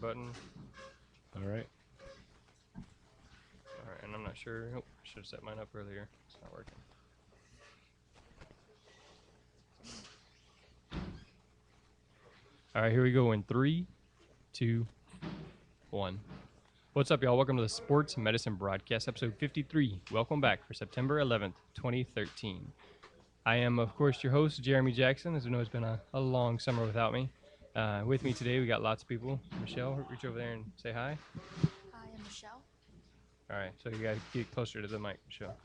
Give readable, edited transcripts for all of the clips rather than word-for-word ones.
button. All right. All right, and I'm not sure. Oh, should have set mine up earlier. It's not working. All right, here we go in 3, 2, 1. What's up, y'all? Welcome to the Sports Medicine Broadcast, episode 53. Welcome back for September 11th, 2013. I am, of course, your host, Jeremy Jackson. As we know, it's been a long summer without me. With me today, we got lots of people. Michelle, reach over there and say hi. Hi, I'm Michelle. All right, so you got to get closer to the mic, Michelle.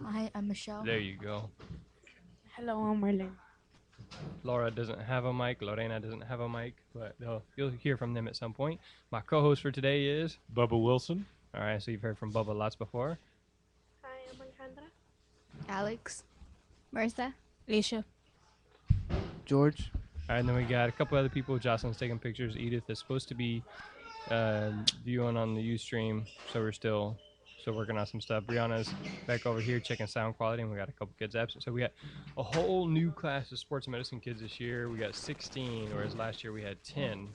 Hi, I'm Michelle. There you go. Hello, I'm Marlene. Laura doesn't have a mic. Lorena doesn't have a mic, but you'll hear from them at some point. My co-host for today is Bubba Wilson. All right, so you've heard from Bubba lots before. Hi, I'm Alejandra. Alex. Martha. Alicia. George. All right, and then we got a couple other people. Jocelyn's taking pictures. Edith is supposed to be viewing on the Ustream, so we're still working on some stuff. Brianna's back over here checking sound quality, and we got a couple kids absent. So we got a whole new class of sports medicine kids this year. We got 16, whereas last year we had 10.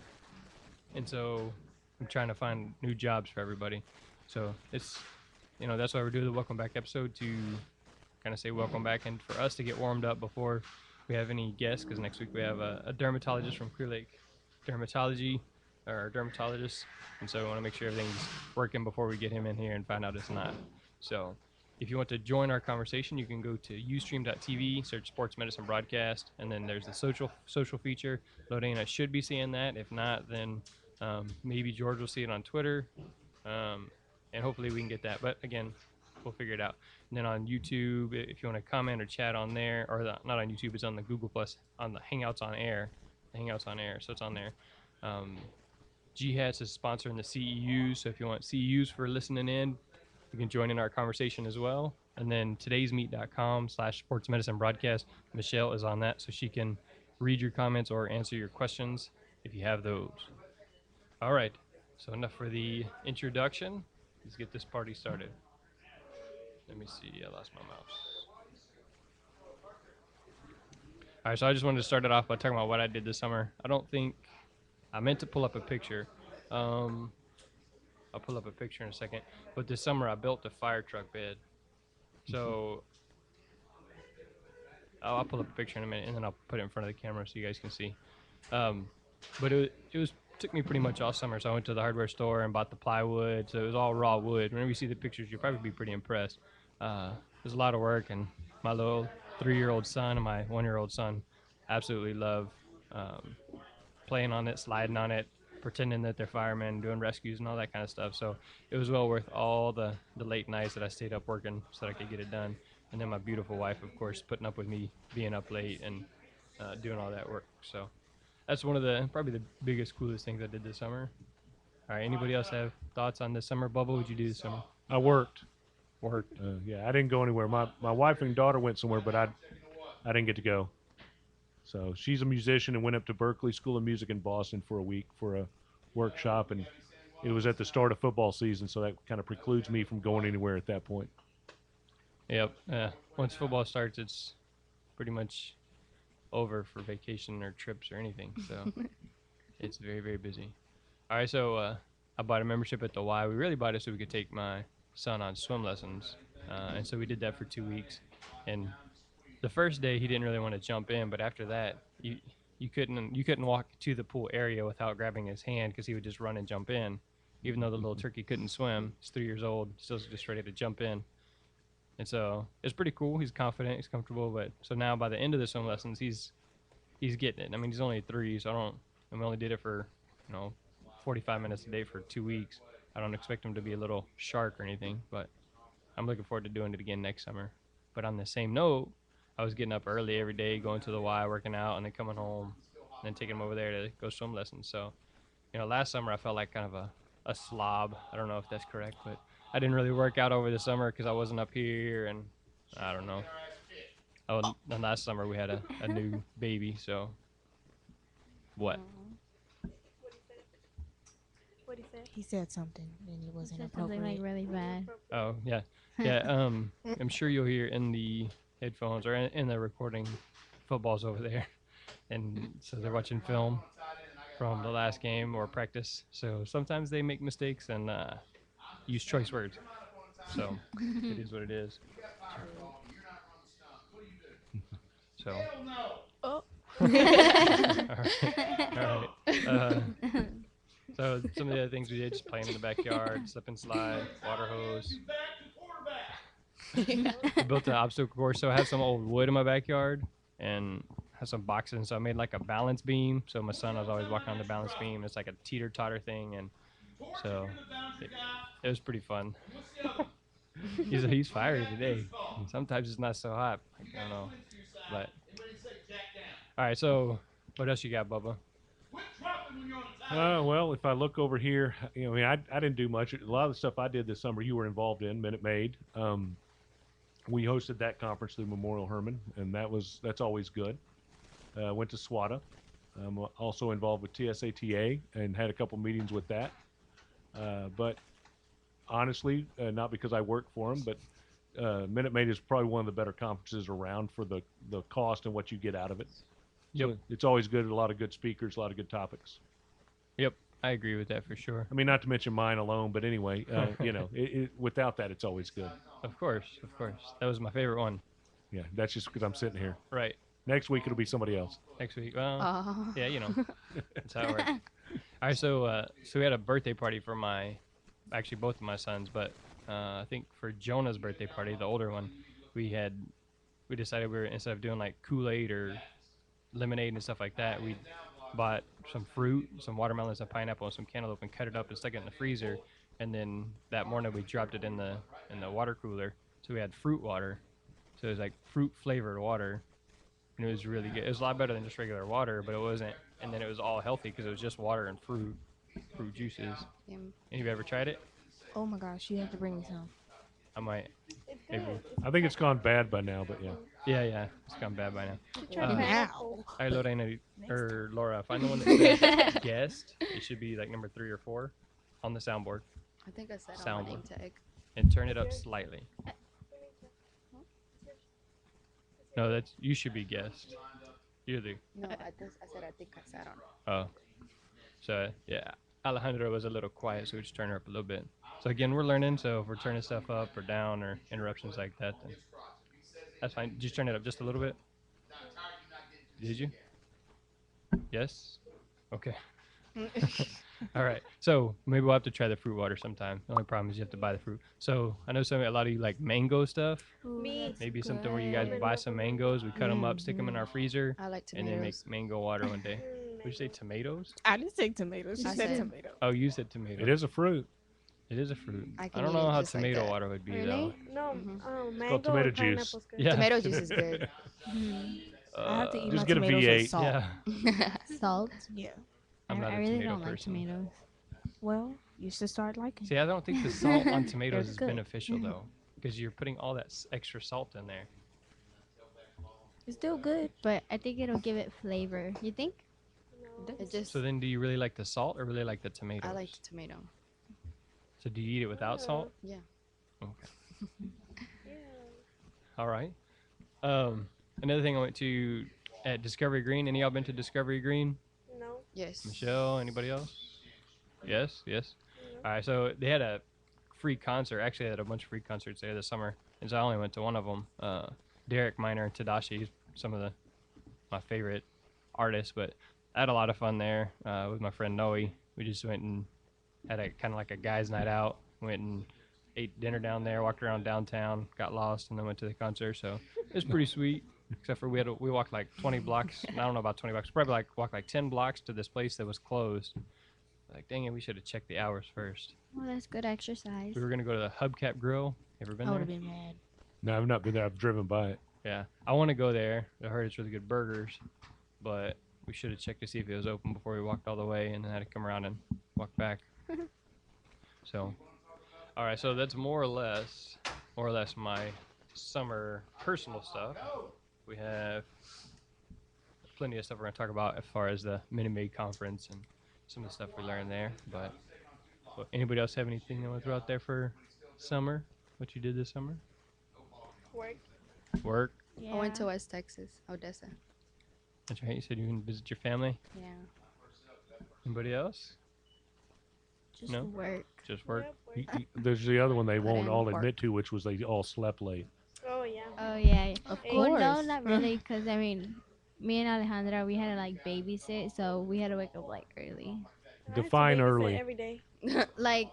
And so I'm trying to find new jobs for everybody. So it's, that's why we're doing the welcome back episode, to kind of say welcome back, and for us to get warmed up before we have any guests, because next week we have a dermatologist from Clear Lake Dermatology, or our dermatologist, and so we want to make sure everything's working before we get him in here and find out it's not. So if you want to join our conversation, you can go to ustream.tv, search Sports Medicine Broadcast, and then there's the social feature. Lorena should be seeing that. If not, then maybe George will see it on Twitter, and hopefully we can get that. But again, we'll figure it out. And then on YouTube, if you want to comment or chat on there, or not on YouTube, it's on the Google Plus, on the Hangouts on Air. So it's on there. GHATS is sponsoring the CEUs, so if you want CEUs for listening in, you can join in our conversation as well. And then todaysmeet.com/sports medicine broadcast, Michelle is on that, so she can read your comments or answer your questions if you have those. All right, so enough for the introduction. Let's get this party started. Let me see, I lost my mouse. All right, so I just wanted to start it off by talking about what I did this summer. I meant to pull up a picture. I'll pull up a picture in a second. But this summer I built a fire truck bed. So I'll pull up a picture in a minute, and then I'll put it in front of the camera so you guys can see. But it took me pretty much all summer. So I went to the hardware store and bought the plywood. So it was all raw wood. Whenever you see the pictures, you'll probably be pretty impressed. It was a lot of work, and my little 3-year-old son and my 1-year-old son absolutely love playing on it, sliding on it, pretending that they're firemen, doing rescues and all that kind of stuff. So it was well worth all the late nights that I stayed up working so that I could get it done. And then my beautiful wife, of course, putting up with me being up late and doing all that work. So that's probably the biggest, coolest things I did this summer. All right, anybody else have thoughts on this summer? Bubba, what'd you do this summer? I worked. Worked. Yeah, I didn't go anywhere. My wife and daughter went somewhere, but I didn't get to go. So she's a musician and went up to Berklee School of Music in Boston for a week for a workshop, and it was at the start of football season, so that kind of precludes me from going anywhere at that point. Yep. Once football starts, it's pretty much over for vacation or trips or anything. So it's very, very busy. All right, so I bought a membership at the Y. We really bought it so we could take my son on swim lessons, and so we did that for 2 weeks. And the first day he didn't really want to jump in, but after that you couldn't walk to the pool area without grabbing his hand, because he would just run and jump in. Even though the little turkey couldn't swim, he's 3 years old, still just ready to jump in. And so it's pretty cool. He's confident, he's comfortable. But so now by the end of the swim lessons, he's getting it. I mean, he's only 3, so we only did it for 45 minutes a day for 2 weeks. I don't expect him to be a little shark or anything, but I'm looking forward to doing it again next summer. But on the same note, I was getting up early every day, going to the Y, working out, and then coming home, and then taking him over there to go swim lessons. So, last summer I felt like kind of a slob. I don't know if that's correct, but I didn't really work out over the summer because I wasn't up here, and I don't know. Oh, and last summer we had a new baby, so what? What he said? He said something and it wasn't Said something like appropriate. really bad. Oh, yeah. Yeah, I'm sure you'll hear in the headphones or in the recording, football's over there. And so they're watching film. from the last game or practice. So sometimes they make mistakes and use choice words. So it is what it is. So. Oh. All right. All right. So some of the other things we did, just playing in the backyard, slip and slide, water hose. We built an obstacle course. So I have some old wood in my backyard and have some boxes. And so I made like a balance beam. So my son was always walking on the balance beam. It's like a teeter-totter thing. And so it was pretty fun. He's fiery today. And sometimes it's not so hot. I don't know. But all right, so what else you got, Bubba? Well, if I look over here, I mean, I didn't do much. A lot of the stuff I did this summer, you were involved in. Minute Maid. We hosted that conference through Memorial Hermann, and that's always good. Went to SWATA. Also involved with TSATA and had a couple meetings with that. But honestly, not because I work for them, but Minute Maid is probably one of the better conferences around for the cost and what you get out of it. Yep. So it's always good. A lot of good speakers, a lot of good topics. Yep, I agree with that for sure. I mean, not to mention mine alone, but anyway, without that, it's always good. Of course. That was my favorite one. Yeah, that's just because I'm sitting here. Right. Next week it'll be somebody else. Next week. Well, Oh. yeah, that's how it works. All right, so we had a birthday party for actually both of my sons, but I think for Jonah's birthday party, the older one, we decided we were, instead of doing like Kool-Aid or lemonade and stuff like that, we bought some fruit, some watermelon, some pineapple, and some cantaloupe, and cut it up and stuck it in the freezer. And then that morning we dropped it in the water cooler. So we had fruit water. So it was like fruit flavored water, and it was really good. It was a lot better than just regular water, but it wasn't. And then it was all healthy because it was just water and fruit juices. Yum. Any of you ever tried it? Oh my gosh, you have to bring me some. I might. It's Maybe. good. I think it's gone bad by now, but yeah. Yeah, it's gone bad by now. Try Uh, pineapple. All right, Lorena, or Laura, find the one that says guest. It should be like number 3 or 4 on the soundboard, I think I said on Sound my name one. tag. and turn it up slightly. No, you should be guest. You're the. No, I said I think I sat on it. Oh. So, yeah. Alejandro was a little quiet, so we just turn her up a little bit. So, again, we're learning, so if we're turning stuff up or down or interruptions like that, then that's fine. Just turn it up just a little bit. Did you? Yes? Okay. All right. So, maybe we'll have to try the fruit water sometime. The only problem is you have to buy the fruit. So, I know a lot of you like mango stuff. Me. Maybe something where you guys buy some mangoes, we cut them up, stick them in our freezer, I like and then make tomatoes. mango water one day. Would you say tomatoes? I didn't say tomatoes. She I said said- tomato. Oh, you said tomato. It is a fruit. It is a fruit. I I can don't eat know it how just like tomato that. water would be though. Really? No, Mhm. mango tomato and juice. pineapple's good. Yeah. Tomato juice is good. I have to eat Just my get a tomatoes V8. with salt. Yeah. Salt. Yeah. I'm not I a really tomato don't like person. tomatoes. Well, you should start liking. See, I don't think the salt on tomatoes They're is good. beneficial though, because you're putting all that extra salt in there. It's still good. But I think it'll give it flavor. You think? No. It just. So then, do you really like the salt or really like the tomatoes? I like the tomato. So do you eat it without salt? Yeah. Okay. Yeah. All right. Another thing I went to at Discovery Green. Any of y'all been to Discovery Green? No. Yes. Michelle, anybody else? Yes. All right, so they had a free concert. Actually, they had a bunch of free concerts there this summer, and so I only went to one of them. Derek Minor and Tadashi, some of my favorite artists, but I had a lot of fun there with my friend Noe. We just went and had a kind of like a guys' night out. Went and ate dinner down there, walked around downtown, got lost, and then went to the concert. So it was pretty sweet. Except for we walked like 20 blocks. I don't know about 20 blocks. Probably walked like 10 blocks to this place that was closed. Like, dang it, we should have checked the hours first. Well, that's good exercise. We were gonna go to the Hubcap Grill. Ever been I would there? have been mad. No, I've not been there. I've driven by it. Yeah, I want to go there. I heard it's really good burgers, but we should have checked to see if it was open before we walked all the way, and then had to come around and walk back. So, all right. So that's more or less my summer personal stuff. We have plenty of stuff we're gonna talk about as far as the Minute Maid conference and some of the stuff we learned there. But anybody else have anything they want to throw out there for summer? What you did this summer? Work. Work. I went to West Texas, Odessa. That's right. You said you can visit your family. Yeah. Anybody else? Just No? work. Just work. Yep, work. There's the other one they won't didn't all work. admit to, which was they all slept late. Oh yeah. Oh yeah. Of Hey. Well, no, course. not really, cause I mean, me and Alejandra, we had to like babysit, so we had to wake up like early. I had to Define babysit early. every day. Like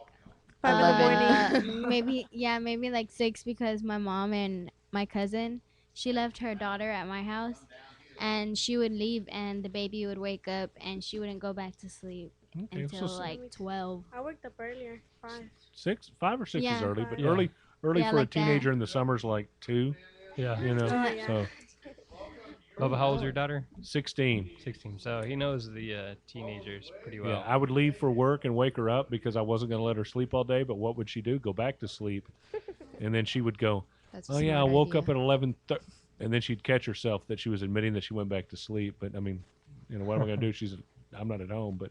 5 in the morning. maybe like 6 because my mom and my cousin, she left her daughter at my house, and she would leave, and the baby would wake up, and she wouldn't go back to sleep Okay, until so like 12. I worked up earlier. 5. 5 or 6 is Yeah. early, but Yeah. early Yeah, for like a that. teenager in the summer's like 2. Yeah. You know, Oh, yeah. so Bubba, how old's your daughter? 16. 16. So he knows the teenagers pretty well. Yeah, I would leave for work and wake her up because I wasn't going to let her sleep all day. But what would she do? Go back to sleep, and then she would go, That's a "Oh yeah, I smart woke idea. up at 11:30," and then she'd catch herself that she was admitting that she went back to sleep. But I mean, what am I going to do? I'm not at home, but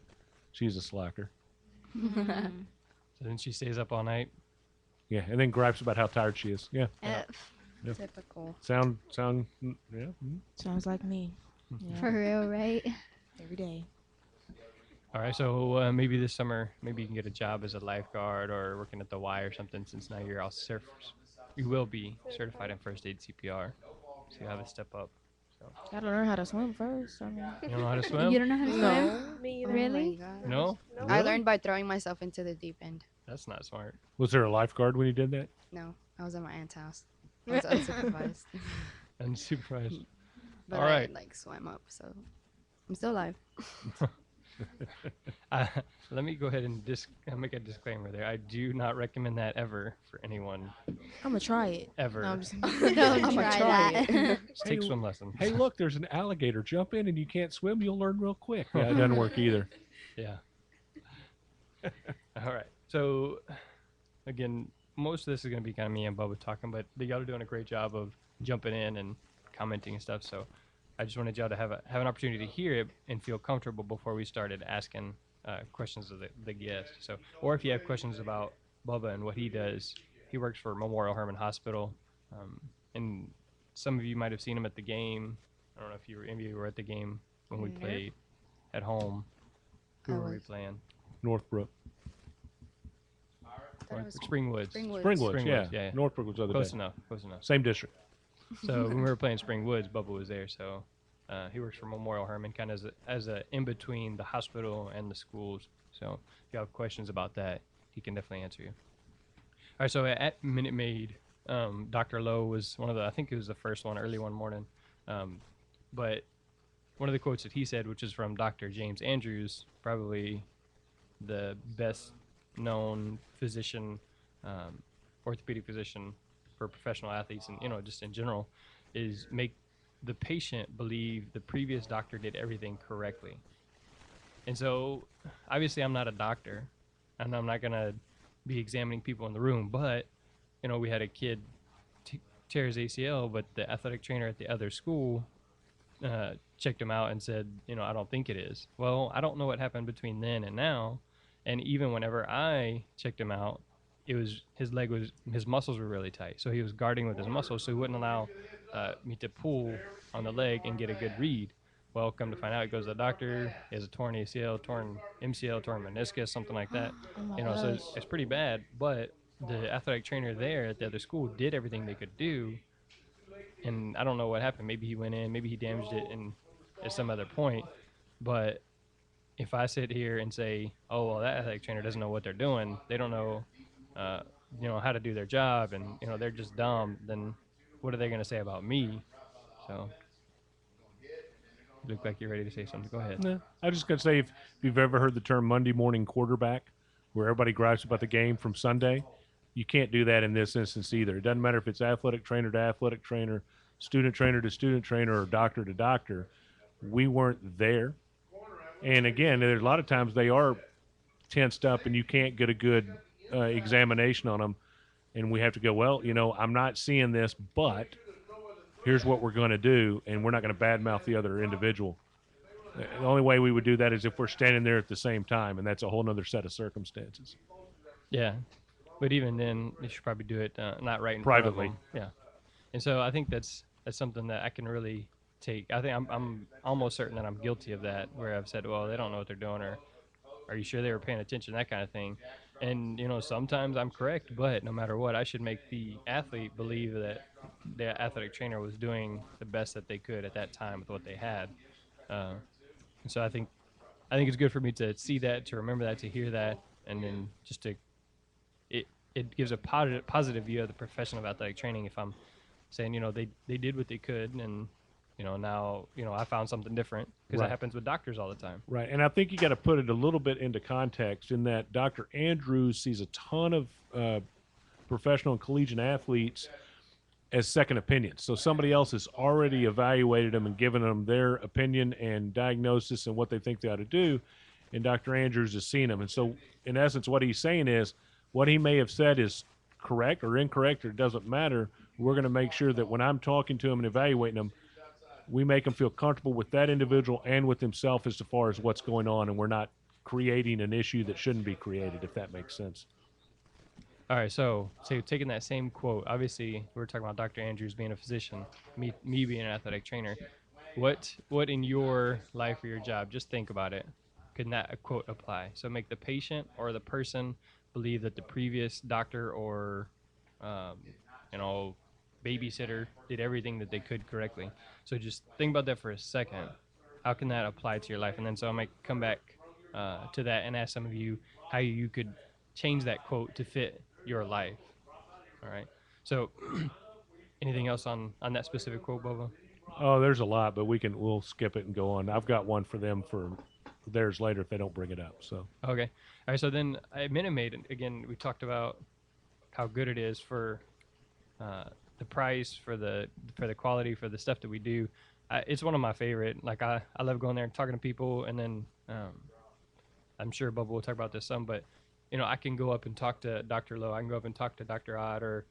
she's a slacker. Mm. So then she stays up all night. Yeah, and then gripes about how tired she is. Yeah, Typical. sound, yeah. Sounds like me. Yeah. For real, right? Every day. All right. So maybe this summer, maybe you can get a job as a lifeguard or working at the Y or something. Since now you're all you will be certified in first aid CPR, so you have to step up. Gotta learn how to swim first. I mean, You don't know how to swim? You don't know how to swim? no. Me either. Really? Oh my God. No, No. I learned by throwing myself into the deep end. that's not smart. Was there a lifeguard when you did that? No, I was at my aunt's house. I was unsupervised. Unsupervised. But All right. I like swam up, so I'm still alive. Let me go ahead and make a disclaimer there. I do not recommend that ever for anyone. I'm gonna try it. Ever. No, I'm just Don't I'ma try try that. Just take Hey, swim lessons. Hey, look, there's an alligator. Jump in, and you can't swim. You'll learn real quick. Yeah, it doesn't work either. Yeah. All right. So, again, most of this is going to be kind of me and Bubba talking, but y'all are doing a great job of jumping in and commenting and stuff. So, I just wanted y'all to have an opportunity to hear it and feel comfortable before we started asking questions of the guest. So, or if you have questions about Bubba and what he does, he works for Memorial Hermann Hospital, and some of you might have seen him at the game. I don't know if any of you were at the game when we Yeah. played at home. Who I were we was. playing? Northbrook. Thought it was Springwoods. Springwoods. Springwoods, Springwoods, yeah. yeah. Northbrook was the other Close day. enough. Close enough. Same district. So when we were playing Springwoods, Bubba was there. So he works for Memorial Hermann, kind of as a in between the hospital and the schools. So if you have questions about that, he can definitely answer you. All right. So at Minute Maid, Dr. Lowe was one of the. I think it was the first one, early one morning. But one of the quotes that he said, which is from Dr. James Andrews, probably the best known physician, orthopedic physician for professional athletes and just in general, is make the patient believe the previous doctor did everything correctly. And so obviously I'm not a doctor and I'm not going to be examining people in the room, but we had a kid tear his ACL, but the athletic trainer at the other school checked him out and said, I don't think it is. Well, I don't know what happened between then and now. And even whenever I checked him out, his muscles were really tight. So he was guarding with his muscles, so he wouldn't allow me to pull on the leg and get a good read. Well, come to find out, he goes to the doctor. He has a torn ACL, torn MCL, torn meniscus, something like that. Oh my So gosh. it's pretty bad. But the athletic trainer there at the other school did everything they could do. And I don't know what happened. Maybe he went in, maybe he damaged it at some other point. But if I sit here and say, oh, well, that athletic trainer doesn't know what they're doing, they don't know, how to do their job, and, they're just dumb, then what are they going to say about me? So, you look like you're ready to say something. Go ahead. No, I was just gonna say if you've ever heard the term Monday morning quarterback, where everybody gripes about the game from Sunday, you can't do that in this instance either. It doesn't matter if it's athletic trainer to athletic trainer, student trainer to student trainer, or doctor to doctor. We weren't there, and again, there's a lot of times they are tensed up, and you can't get a good examination on them, and we have to go, well, I'm not seeing this, but here's what we're going to do, and we're not going to badmouth the other individual. The only way we would do that is if we're standing there at the same time, and that's a whole nother set of circumstances. Yeah. But even then, you should probably do it not right in Privately. front of them. Yeah. And so I think that's something that I can really take. I think I'm almost certain that I'm guilty of that, where I've said, well, they don't know what they're doing, or Are you sure they were paying attention? That kind of thing. And sometimes I'm correct, but no matter what, I should make the athlete believe that the athletic trainer was doing the best that they could at that time with what they had. Uh, and so I think it's good for me to see that, to remember that, to hear that, and then just to it gives a positive view of the profession of athletic training if I'm saying they did what they could, and now I found something different, because Right. that happens with doctors all the time. Right, and I think you got to put it a little bit into context in that Dr. Andrews sees a ton of professional and collegiate athletes as second opinions. So somebody else has already evaluated them and given them their opinion and diagnosis and what they think they ought to do, and Dr. Andrews is seeing them. And so, in essence, what he's saying is what he may have said is correct or incorrect, or it doesn't matter. We're going to make sure that when I'm talking to him and evaluating them, we make him feel comfortable with that individual and with himself as far as what's going on, and we're not creating an issue that shouldn't be created, if that makes sense. All right, so taking that same quote, obviously we're talking about Dr. Andrews being a physician, me being an athletic trainer. What in your life or your job, just think about it, could that quote apply? So make the patient or the person believe that the previous doctor or babysitter did everything that they could correctly. So just think about that for a second. How can that apply to your life? And then so I might come back to that and ask some of you how you could change that quote to fit your life. All right. So anything else on that specific quote, Bobo? Oh, there's a lot, but we'll skip it and go on. I've got one for them for theirs later if they don't bring it up. So Okay. All right. So then at Minute Maid, again, we talked about how good it is for the price, for the quality, for the stuff that we do. It's one of my favorite. Like I love going there and talking to people, and then I'm sure Bubba will talk about this some, but I can go up and talk to Dr. Lowe. I can go up and talk to Dr. Odd, or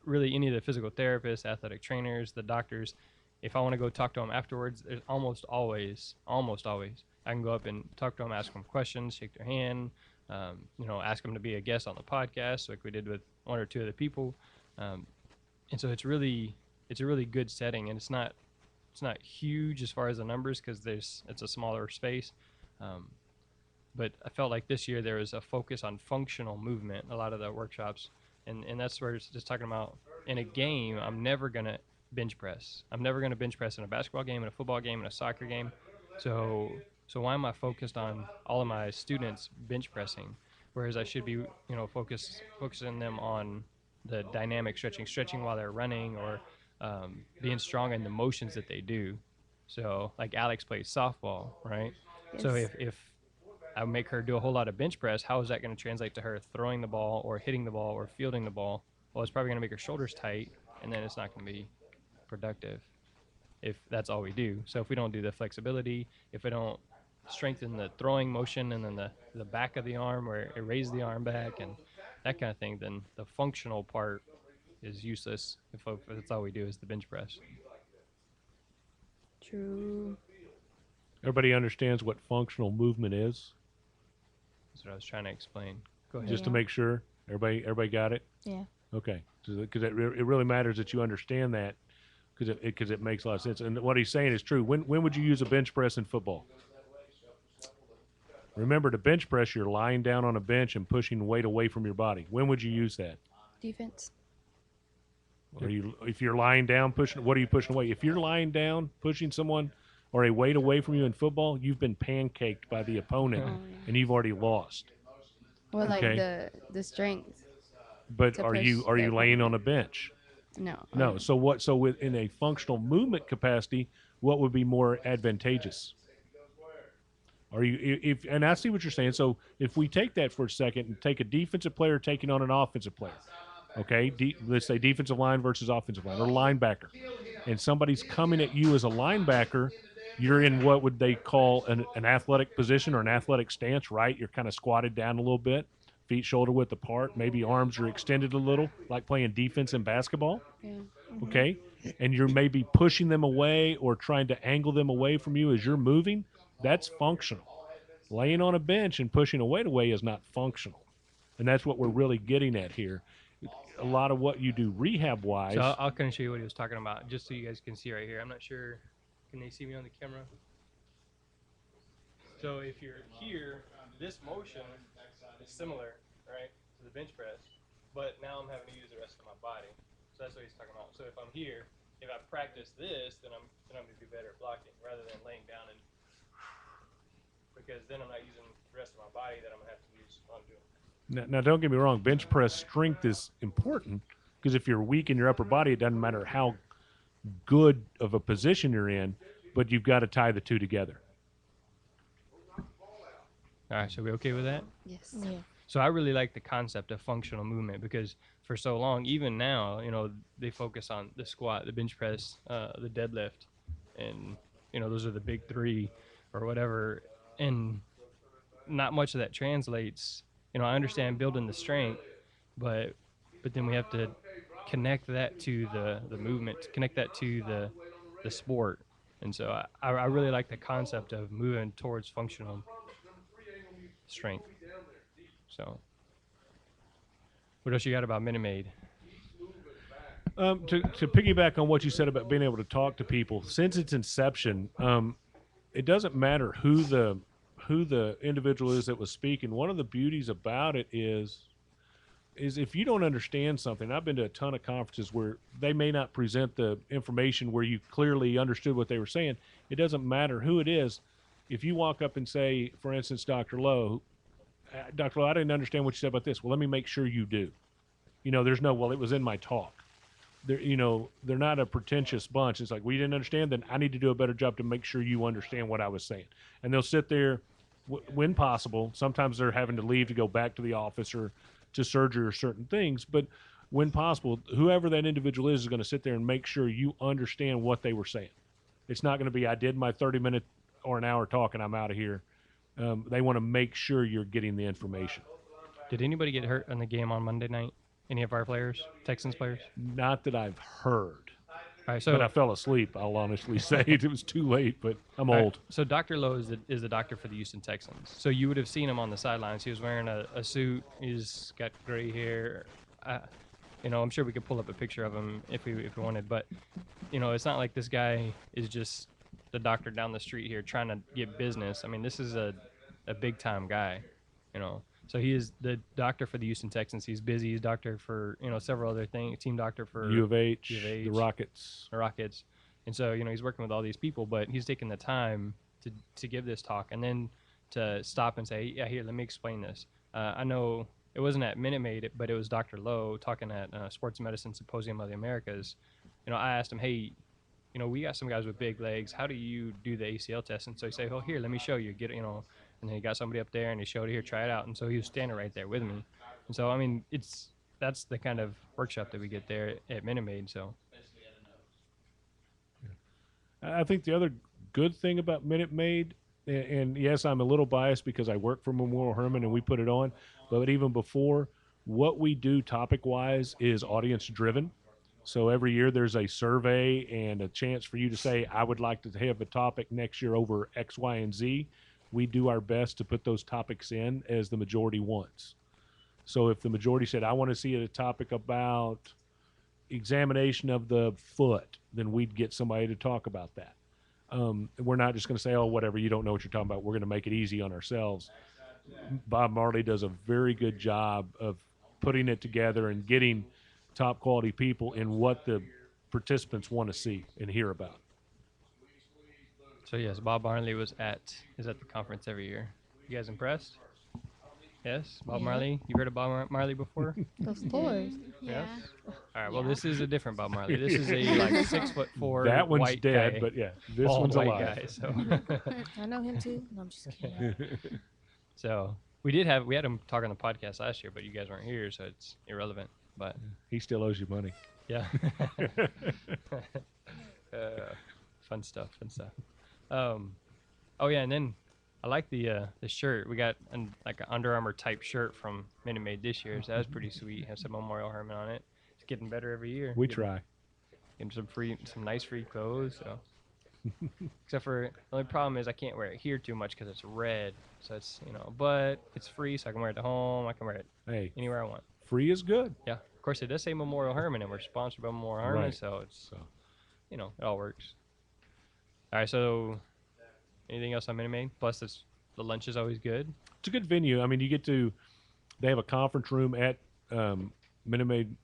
really any of the physical therapists, athletic trainers, the doctors. If I want to go talk to them afterwards, there's almost always, I can go up and talk to them, ask them questions, shake their hand, ask them to be a guest on the podcast, like we did with one or two of the people. And so it's a really good setting, and it's not huge as far as the numbers, because it's a smaller space. But I felt like this year there was a focus on functional movement, a lot of the workshops. And that's where it's just talking about, in a game, I'm never going to bench press. I'm never going to bench press in a basketball game, in a football game, in a soccer game. So why am I focused on all of my students bench pressing, whereas I should be, focusing them on the dynamic stretching while they're running, or being strong in the motions that they do. So like Alex plays softball, right? So Yes. if I make her do a whole lot of bench press, how is that going to translate to her throwing the ball or hitting the ball or fielding the ball? Well, it's probably going to make her shoulders tight, and then it's not going to be productive if that's all we do. So if we don't do the flexibility, if we don't strengthen the throwing motion, and then the back of the arm, or raise the arm back and that kind of thing, then the functional part is useless if that's all we do is the bench press. True. everybody understands what functional movement is, That's what I was trying to explain. Go ahead. just to Yeah. make sure everybody got it. Yeah. Okay, because it really matters that you understand that, because it makes a lot of sense. And what he's saying is true. When would you use a bench press in football? Remember, to bench press, you're lying down on a bench and pushing weight away from your body. When would you use that? Defense. If you're lying down pushing, what are you pushing away? If you're lying down pushing someone or a weight away from you in football, you've been pancaked by the opponent Oh, yeah. and you've already lost. Well, like Okay. the strength. But To are push you the laying on a opponent. bench? No. No. So within a functional movement capacity, what would be more advantageous? Are you and I see what you're saying. So if we take that for a second and take a defensive player taking on an offensive player, okay, let's say defensive line versus offensive line, or linebacker, and somebody's coming at you as a linebacker, you're in what would they call an athletic position or an athletic stance, right? You're kind of squatted down a little bit, feet shoulder width apart, maybe arms are extended a little, like playing defense in basketball. Yeah. Okay, and you're maybe pushing them away or trying to angle them away from you as you're moving. That's functional. Laying on a bench and pushing a weight away is not functional, and that's what we're really getting at here. A lot of what you do rehab wise. So I'll kind of show you what he was talking about, just so you guys can see right here. I'm not sure. Can they see me on the camera? So if you're here, this motion is similar, right, to the bench press, but now I'm having to use the rest of my body. So that's what he's talking about. So if I'm here, if I practice this, then I'm going to be better at blocking rather than laying down and because then I'm not using the rest of my body that I'm going to have to use while I'm doing it. Now, don't get me wrong. Bench press strength is important because if you're weak in your upper body, it doesn't matter how good of a position you're in, but you've got to tie the two together. All right, so we okay with that? Yes. Yeah. So I really like the concept of functional movement because for so long, even now, they focus on the squat, the bench press, the deadlift, and those are the big three or whatever, and not much of that translates. I understand building the strength, but then we have to connect that to the movement, connect that to the sport, and so I really like the concept of moving towards functional strength. So, what else you got about Minute Maid? To piggyback on what you said about being able to talk to people, since its inception, it doesn't matter who the individual is that was speaking. One of the beauties about it is if you don't understand something, I've been to a ton of conferences where they may not present the information where you clearly understood what they were saying. It doesn't matter who it is. If you walk up and say, for instance, Dr. Lowe, I didn't understand what you said about this. Well, let me make sure you do. There's no, well, it was in my talk. They're not a pretentious bunch. It's like, well, you didn't understand, then I need to do a better job to make sure you understand what I was saying. And they'll sit there when possible. Sometimes they're having to leave to go back to the office or to surgery or certain things. But when possible, whoever that individual is going to sit there and make sure you understand what they were saying. It's not going to be, I did my 30-minute or an hour talk and I'm out of here. They want to make sure you're getting the information. Did anybody get hurt in the game on Monday night? Any of our players, Texans players? Not that I've heard. All right, so But I fell asleep, I'll honestly say. It was too late, but I'm all right, old. so Dr. Lowe is the doctor for the Houston Texans. So you would have seen him on the sidelines. He was wearing a suit. He's got gray hair. I'm sure we could pull up a picture of him if we wanted. But it's not like this guy is just the doctor down the street here trying to get business. I mean, this is a big time guy. So he is the doctor for the Houston Texans. He's busy. He's doctor for several other things. Team doctor for U of H, the Rockets. And so he's working with all these people, but he's taking the time to give this talk and then to stop and say, yeah, here, let me explain this. I know it wasn't at Minute Maid, but it was Dr. Lowe talking at Sports Medicine Symposium of the Americas. I asked him, hey, we got some guys with big legs. How do you do the ACL test? And so he said, well, here, let me show you. Get it, And then he got somebody up there and he showed it here, try it out. And so he was standing right there with me. And so, I mean, that's the kind of workshop that we get there at Minute Maid. So I think the other good thing about Minute Maid, and yes, I'm a little biased because I work for Memorial Hermann and we put it on, but even before, what we do topic-wise is audience-driven. So every year there's a survey and a chance for you to say, I would like to have a topic next year over X, Y, and Z. We do our best to put those topics in as the majority wants. So if the majority said, I want to see a topic about examination of the foot, then we'd get somebody to talk about that. We're not just going to say, oh, whatever, you don't know what you're talking about. We're going to make it easy on ourselves. Bob Marley does a very good job of putting it together and getting top quality people in what the participants want to see and hear about. So yes, Bob Marley is at the conference every year. You guys impressed? Yes, Bob Yeah. Marley. You heard of Bob Marley before? Of course. Yeah. All right. Well, this is a different Bob Marley. This is a like 6'4" That one's white dead, guy, but yeah, this bald one's white alive. guy. So, I know him too. No, I'm just kidding. so we had him talk on the podcast last year, but you guys weren't here, so it's irrelevant. But He still owes you money. yeah, fun stuff. Oh yeah, and then I like the shirt. We got like an Under Armour type shirt from Minute Maid this year, so that was pretty sweet. Has some Memorial Hermann on it. It's getting better every year. We try. Getting some nice free clothes. So, except for the only problem is I can't wear it here too much because it's red. So it's but it's free, so I can wear it at home. I can wear it Hey, anywhere I want. free is good. Yeah, of course it does say Memorial Hermann, and we're sponsored by Memorial Hermann, Right. so it's So it all works. All right, so anything else on Minute Maid? Plus, the lunch is always good. It's a good venue. I mean, they have a conference room at Minute Maid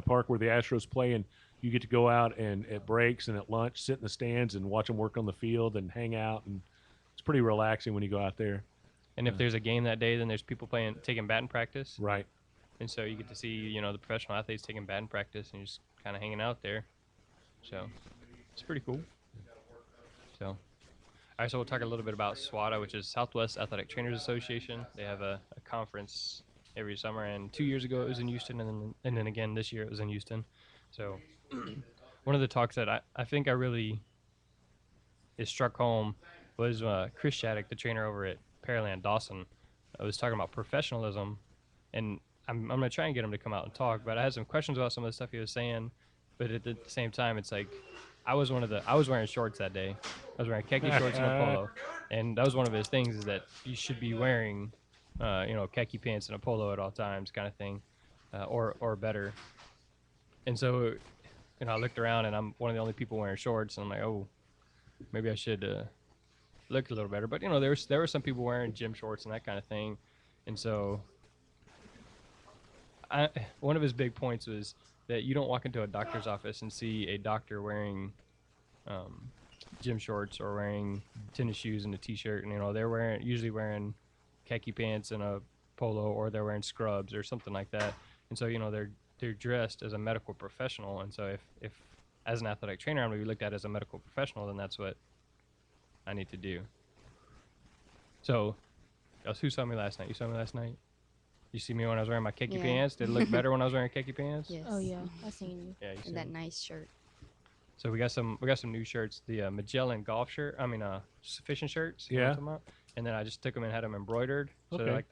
Park where the Astros play, and you get to go out and at breaks and at lunch, sit in the stands and watch them work on the field and hang out, and it's pretty relaxing when you go out there. And if there's a game that day, then there's people taking batting practice, Right. and so you get to see the professional athletes taking batting practice, and you're just kind of hanging out there. So it's pretty cool. So, all right, so we'll talk a little bit about SWATA, which is Southwest Athletic Trainers Association. They have a conference every summer, and 2 years ago it was in Houston, and then again this year it was in Houston. So one of the talks that I think I really is struck home was Chris Shattuck, the trainer over at Pearland Dawson. I was talking about professionalism, and I'm going to try and get him to come out and talk, but I had some questions about some of the stuff he was saying, but at the same time, it's like I was wearing shorts that day. I was wearing khaki shorts and a polo, and that was one of his things, is that you should be wearing khaki pants and a polo at all times, kind of thing, or better. And so, I looked around, and I'm one of the only people wearing shorts, and I'm like, oh, maybe I should look a little better. But there were some people wearing gym shorts and that kind of thing, and so one of his big points was that you don't walk into a doctor's office and see a doctor wearing gym shorts or wearing tennis shoes and a t-shirt, and they're usually wearing khaki pants and a polo, or they're wearing scrubs or something like that. And so they're dressed as a medical professional, and so if as an athletic trainer I'm going to be looked at as a medical professional, then that's what I need to do. So who saw me last night? You saw me last night? You see me when I was wearing my khaki Yeah. pants? Did it look better when I was wearing khaki pants? Yes. Oh yeah, I seen you. Yeah, you see And that me. nice shirt. So we got some new shirts. The Magellan golf shirt. Sufficient shirts. You know what Yeah. I'm talking about? And then I just took them and had them embroidered. So Okay. they're like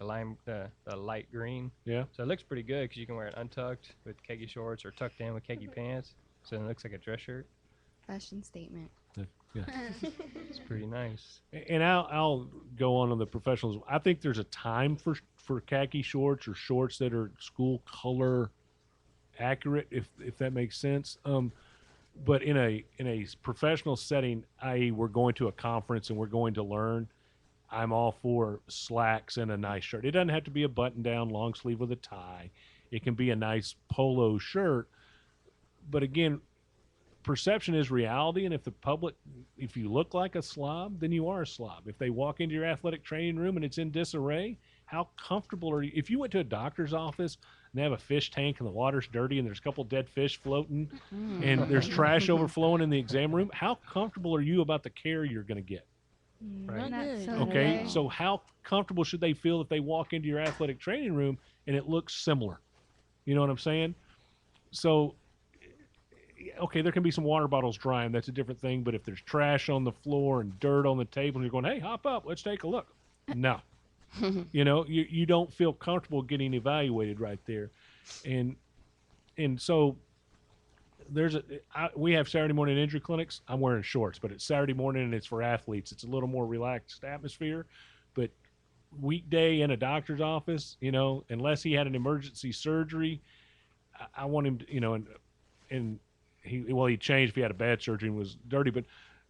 the light green. Yeah. So it looks pretty good because you can wear it untucked with khaki shorts or tucked in with khaki pants. So it looks like a dress shirt. Fashion statement. Yeah. It's pretty nice. And I'll go on the professionals. I think there's a time for khaki shorts or shorts that are school color accurate, if that makes sense. But in a professional setting, i.e., we're going to a conference and we're going to learn, I'm all for slacks and a nice shirt. It doesn't have to be a button-down long sleeve with a tie. It can be a nice polo shirt. But again, perception is reality, and if you look like a slob, then you are a slob. If they walk into your athletic training room and it's in disarray, how comfortable are you? If you went to a doctor's office and they have a fish tank and the water's dirty and there's a couple dead fish floating and there's trash overflowing in the exam room, how comfortable are you about the care you're going to get? Right. Not Not good. so Okay, good. so how comfortable should they feel if they walk into your athletic training room and it looks similar? You know what I'm saying? So, okay, there can be some water bottles drying. That's a different thing. But if there's trash on the floor and dirt on the table and you're going, hey, hop up, let's take a look. No. You don't feel comfortable getting evaluated right there. And so we have Saturday morning injury clinics. I'm wearing shorts, but it's Saturday morning and it's for athletes. It's a little more relaxed atmosphere. But weekday in a doctor's office, unless he had an emergency surgery, I want him to, and he changed if he had a bad surgery and was dirty. But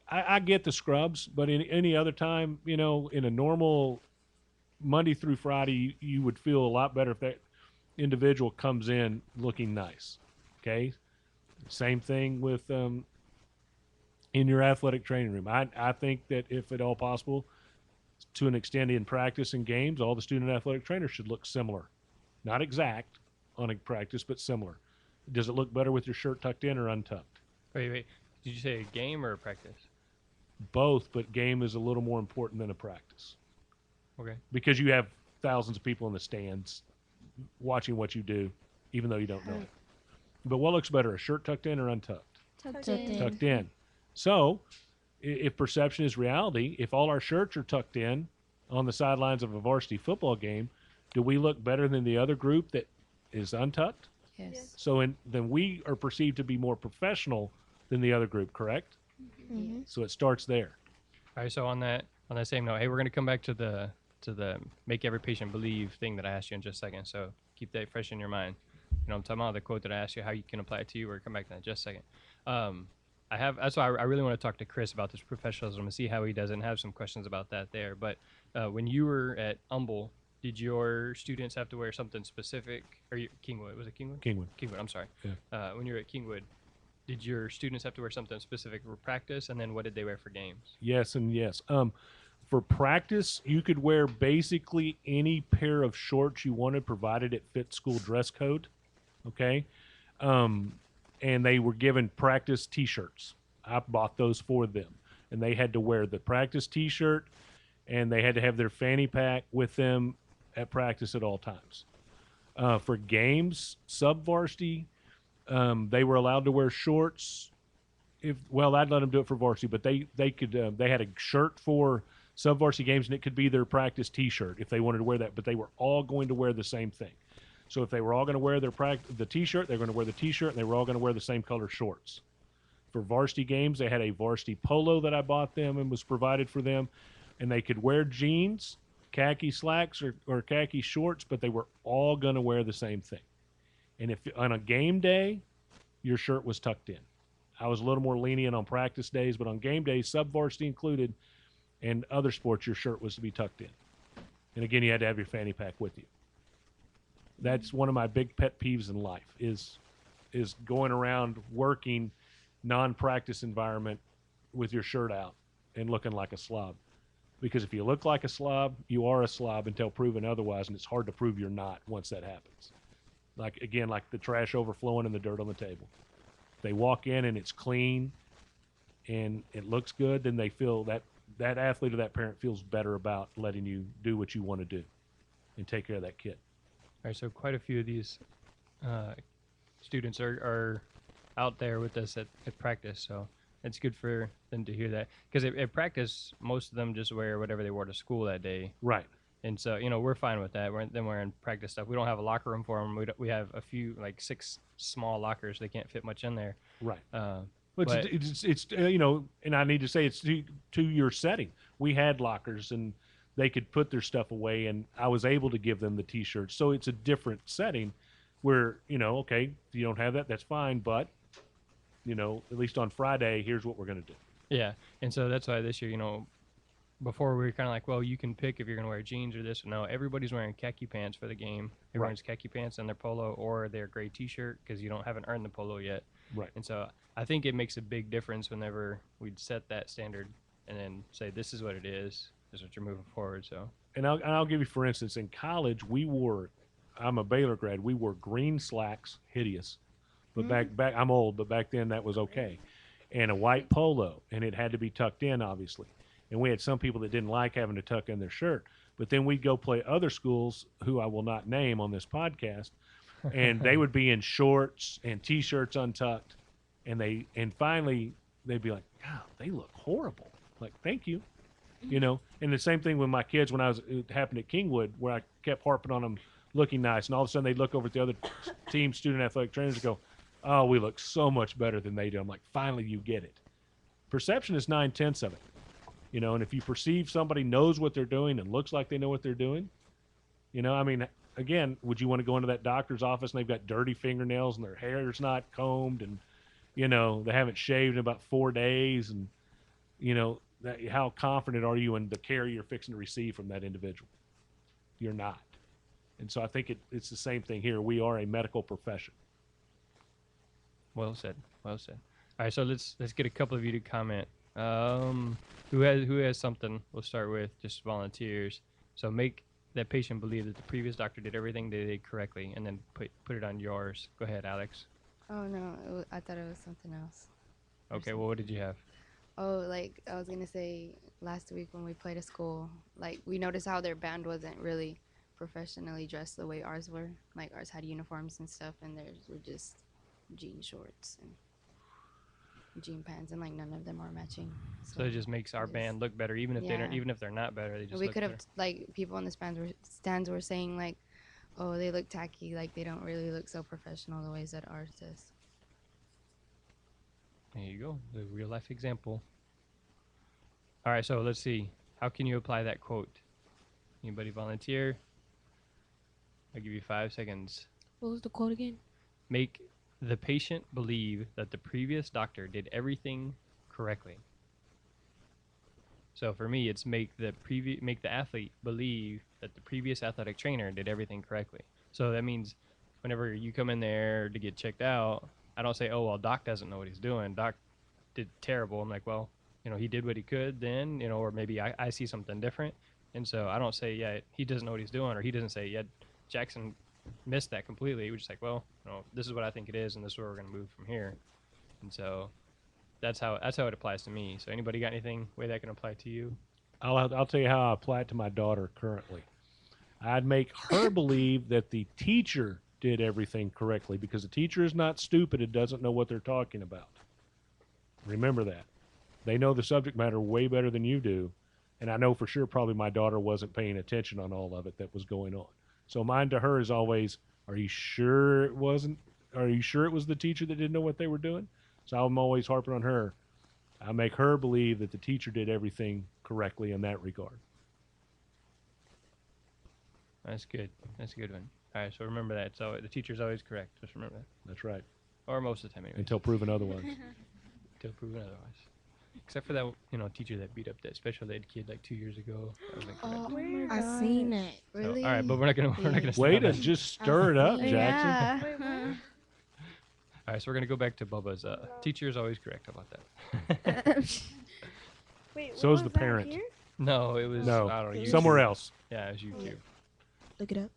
I get the scrubs, but in any other time, in a normal Monday through Friday, you would feel a lot better if that individual comes in looking nice. Okay. Same thing with in your athletic training room. I think that if at all possible, to an extent in practice and games, all the student athletic trainers should look similar. Not exact on a practice, but similar. Does it look better with your shirt tucked in or untucked? Wait. Did you say a game or a practice? Both, but game is a little more important than a practice Okay. because you have thousands of people in the stands watching what you do, even though you don't know it. But what looks better, a shirt tucked in or untucked? Tucked in. Tucked in. So, if perception is reality, if all our shirts are tucked in on the sidelines of a varsity football game, do we look better than the other group that is untucked? Yes. So then we are perceived to be more professional than the other group, correct? Mm-hmm. So it starts there. All right. So on that same note, hey, we're gonna come back to the make every patient believe thing that I asked you in just a second. So keep that fresh in your mind. I'm talking about the quote that I asked you, how you can apply it to you. We're gonna come back to that in just a second. I have. That's why I really want to talk to Chris about this professionalism and see how he does it and have some questions about that there. But when you were at Humble, did your students have to wear something specific? Or Kingwood? Was it Kingwood? Kingwood. Kingwood. I'm sorry. Yeah. When you were at Kingwood, did your students have to wear something specific for practice? And then what did they wear for games? Yes and yes. For practice, you could wear basically any pair of shorts you wanted, provided it fit school dress code. Okay. And they were given practice T-shirts. I bought those for them, and they had to wear the practice T-shirt, and they had to have their fanny pack with them at practice at all times. For games, sub varsity, they were allowed to wear shorts. I'd let them do it for varsity, but they could they had a shirt for sub varsity games, and it could be their practice T-shirt if they wanted to wear that. But they were all going to wear the same thing. So if they were all going to wear the T-shirt, they're going to wear the T-shirt, and they were all going to wear the same color shorts. For varsity games, they had a varsity polo that I bought them and was provided for them, and they could wear jeans, khaki slacks, or khaki shorts, but they were all going to wear the same thing. And if on a game day, your shirt was tucked in. I was a little more lenient on practice days, but on game days, sub varsity included, and other sports, your shirt was to be tucked in. And again, you had to have your fanny pack with you. That's one of my big pet peeves in life is going around working non-practice environment with your shirt out and looking like a slob. Because if you look like a slob, you are a slob until proven otherwise, and it's hard to prove you're not once that happens. Like the trash overflowing and the dirt on the table. They walk in and it's clean and it looks good, then they feel that athlete or that parent feels better about letting you do what you want to do and take care of that kid. All right, so quite a few of these students are out there with us at practice, so it's good for them to hear that. Because at practice, most of them just wear whatever they wore to school that day. Right. And so, we're fine with that. Then we're in practice stuff. We don't have a locker room for them. We have a few, like 6 small lockers. They can't fit much in there. Right. But It's and I need to say it's to your setting. We had lockers and they could put their stuff away, and I was able to give them the T-shirts. So it's a different setting where, okay, if you don't have that, that's fine. But, at least on Friday, here's what we're going to do. yeah. And so that's why this year, before we were kind of like, well, you can pick if you're going to wear jeans or this. No, everybody's wearing khaki pants for the game. Everyone's khaki pants and their polo or their gray T-shirt because haven't earned the polo yet. Right. And so I think it makes a big difference whenever we'd set that standard and then say, this is what it is. This is what you're moving forward. So. And I'll give you, for instance, in college, I'm a Baylor grad. We wore green slacks, hideous. But back, I'm old, but back then that was okay. And a white polo, and it had to be tucked in, obviously. And we had some people that didn't like having to tuck in their shirt. But then we'd go play other schools, who I will not name on this podcast, and they would be in shorts and T-shirts untucked. And finally, they'd be like, God, they look horrible. Like, thank you. And the same thing with my kids it happened at Kingwood, where I kept harping on them looking nice. And all of a sudden they'd look over at the other team student athletic trainers and go, oh, we look so much better than they do. I'm like, finally you get it. Perception is 9/10 of it. And if you perceive somebody knows what they're doing and looks like they know what they're doing, again, would you want to go into that doctor's office and they've got dirty fingernails and their hair is not combed and, they haven't shaved in about 4 days and, how confident are you in the care you're fixing to receive from that individual? You're not. And so I think it's the same thing here. We are a medical profession. Well said. Well said. All right, so let's get a couple of you to comment. Who has something? We'll start with just volunteers. So make that patient believe that the previous doctor did everything they did correctly, and then put it on yours. Go ahead, Alex. Oh no, I thought it was something else. Okay. Well, what did you have? Oh, like I was gonna say, last week when we played a school, like we noticed how their band wasn't really professionally dressed the way ours were. Like ours had uniforms and stuff, and theirs were just jean shorts and jean pants, and like none of them are matching. So it just makes our band look better, even if Yeah. if they're not better, they just we look could have better. like people in the stands were saying like, oh, they look tacky, like they don't really look so professional the ways that ours does. There you go, the real life example. All right, so let's see. How can you apply that quote? Anybody volunteer? I'll give you 5 seconds. What was the quote again? Make the patient believe that the previous doctor did everything correctly. So for me, it's make the athlete believe that the previous athletic trainer did everything correctly. So that means whenever you come in there to get checked out, I don't say, "Oh, well, Doc doesn't know what he's doing. Doc did terrible." I'm like, "Well, he did what he could then, or maybe I see something different." And so I don't say, "Yeah, he doesn't know what he's doing," or he doesn't say, "Yeah, Jackson missed that completely." We're just like, "Well, this is what I think it is, and this is where we're going to move from here." And so that's how it applies to me. So anybody got anything way that can apply to you? I'll tell you how I apply it to my daughter currently. I'd make her believe that the teacher did everything correctly because the teacher is not stupid and doesn't know what they're talking about. Remember that. They know the subject matter way better than you do. And I know for sure probably my daughter wasn't paying attention on all of it that was going on. So mine to her is always, are you sure it wasn't? Are you sure it was the teacher that didn't know what they were doing? So I'm always harping on her. I make her believe that the teacher did everything correctly in that regard. That's good. That's a good one. All right, so remember that. So the teacher's always correct. Just remember that. That's right. Or most of the time, anyway. Until proven otherwise. Until proven otherwise. Except for that, teacher that beat up that special ed kid like 2 years ago. That was incorrect. Oh, I seen it. So, Really? all right, but we're not gonna. Way stay to on that. just stir it up, Jackson. Yeah. Wait, what? All right, so we're gonna go back to Bubba's. Teacher is always correct. How about that? Wait, So what is the was that parent. here? No, it was No, I don't know. YouTube. somewhere else. Yeah, it was YouTube. Look it up.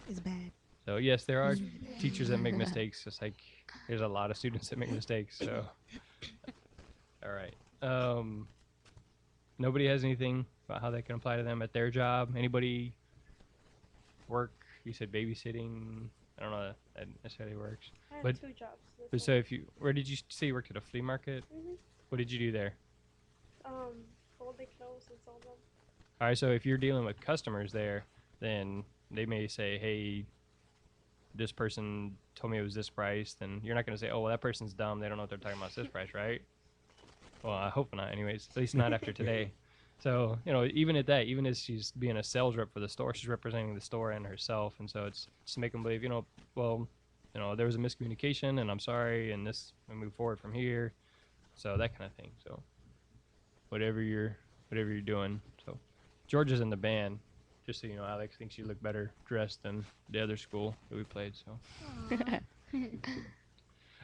It's bad. So yes, there are teachers that make mistakes. Just like there's a lot of students that make mistakes. So, all right. Nobody has anything about how that can apply to them at their job. Anybody work? You said babysitting. I don't know if that necessarily works. I have But- 2 jobs. But so where did you say you worked at a flea market? Mhm. What did you do there? Folded clothes and sold them. All right, so if you're dealing with customers there, then they may say, "Hey, this person told me it was this price." Then you're not going to say, "Oh, well, that person's dumb. They don't know what they're talking about. It's this price, right?" Well, I hope not. Anyways, at least not after today. So even at that, even as she's being a sales rep for the store, she's representing the store and herself, and so it's just to make them believe, well, there was a miscommunication, and I'm sorry, and we move forward from here. So that kind of thing. So whatever you're doing. So George is in the band. Just so you know, Alex thinks you look better dressed than the other school that we played. So,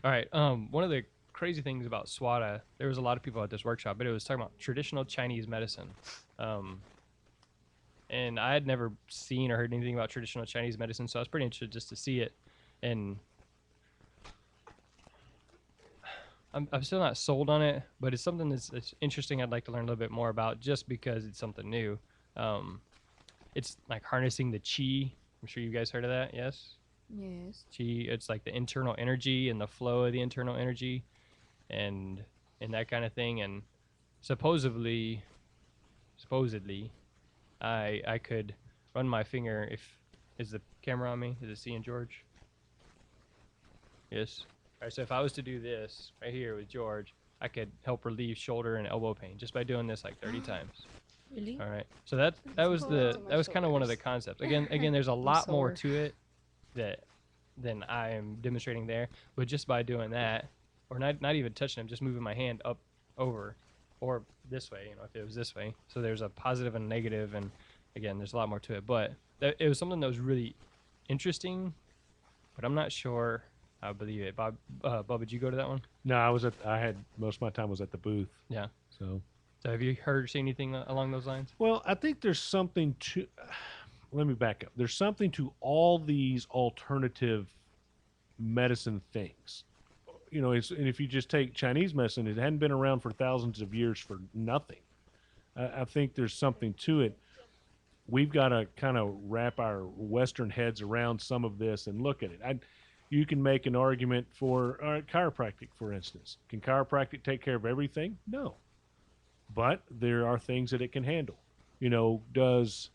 all right. One of the crazy things about SWATA, there was a lot of people at this workshop, but it was talking about traditional Chinese medicine. And I had never seen or heard anything about traditional Chinese medicine, so I was pretty interested just to see it. And I'm still not sold on it, but it's something that's interesting. I'd like to learn a little bit more about just because it's something new. It's like harnessing the chi. I'm sure you guys heard of that. Yes? Yes. Chi, it's like the internal energy and the flow of the internal energy and that kind of thing. And supposedly, I could run my finger is the camera on me? Is it seeing George? Yes. All right, so if I was to do this right here with George, I could help relieve shoulder and elbow pain just by doing this like 30 times. Really? All right. So that was kind of one of the concepts. Again, there's a lot more sore. to it than I am demonstrating there. But just by doing that, or not even touching him, just moving my hand up, over, or this way. If it was this way. So there's a positive and negative, and again, there's a lot more to it. But it was something that was really interesting. But I'm not sure I believe it. Bob, did you go to that one? No, I had most of my time was at the booth. Yeah. So, So have you heard or seen anything along those lines? well, I think there's something to. Let me back up. There's something to all these alternative medicine things. And if you just take Chinese medicine, it hadn't been around for thousands of years for nothing. I think there's something to it. We've got to kind of wrap our Western heads around some of this and look at it. You can make an argument for chiropractic, for instance. Can chiropractic take care of everything? No. But there are things that it can handle. That's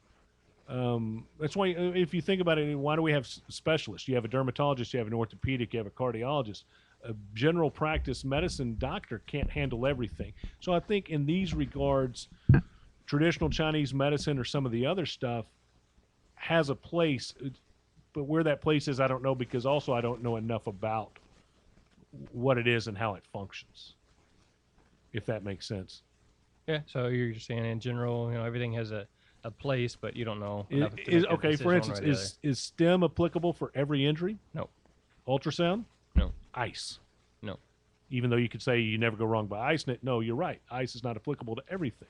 why, if you think about it, why do we have specialists? You have a dermatologist, you have an orthopedic, you have a cardiologist. A general practice medicine doctor can't handle everything. So I think in these regards, traditional Chinese medicine or some of the other stuff has a place, but where that place is, I don't know, because also I don't know enough about what it is and how it functions, if that makes sense. Yeah. So you're just saying in general, everything has a place, but you don't know. enough to make a Okay, for decision one instance, way or the other. is STEM applicable for every injury? No. Ultrasound? No. Ice? No. Even though you could say you never go wrong by ice, no, you're right. Ice is not applicable to everything.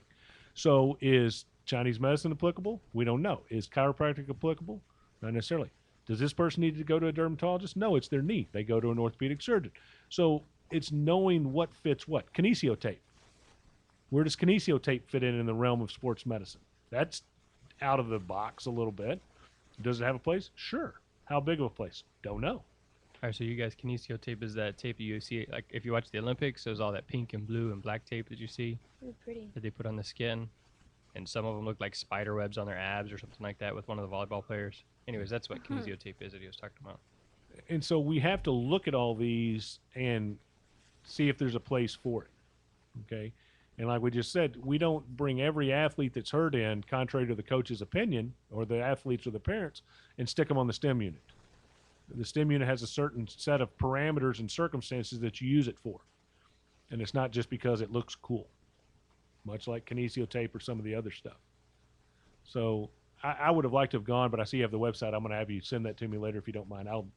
So is Chinese medicine applicable? We don't know. Is chiropractic applicable? Not necessarily. Does this person need to go to a dermatologist? No, it's their knee. They go to an orthopedic surgeon. So it's knowing what fits what. Kinesio tape. Where does kinesio tape fit in the realm of sports medicine? That's out of the box a little bit. Does it have a place? Sure. How big of a place? Don't know. All right, so you guys, kinesio tape is that tape that you see, like if you watch the Olympics, there's all that pink and blue and black tape that you see Ooh, pretty. that they put on the skin, and some of them look like spider webs on their abs or something like that with one of the volleyball players. Anyways, that's what kinesio tape is that he was talking about. And so we have to look at all these and see if there's a place for it. Okay. And like we just said, we don't bring every athlete that's hurt in, contrary to the coach's opinion or the athletes or the parents, and stick them on the STEM unit. The STEM unit has a certain set of parameters and circumstances that you use it for. And it's not just because it looks cool, much like kinesio tape or some of the other stuff. So I would have liked to have gone, but I see you have the website. I'm going to have you send that to me later if you don't mind. I'll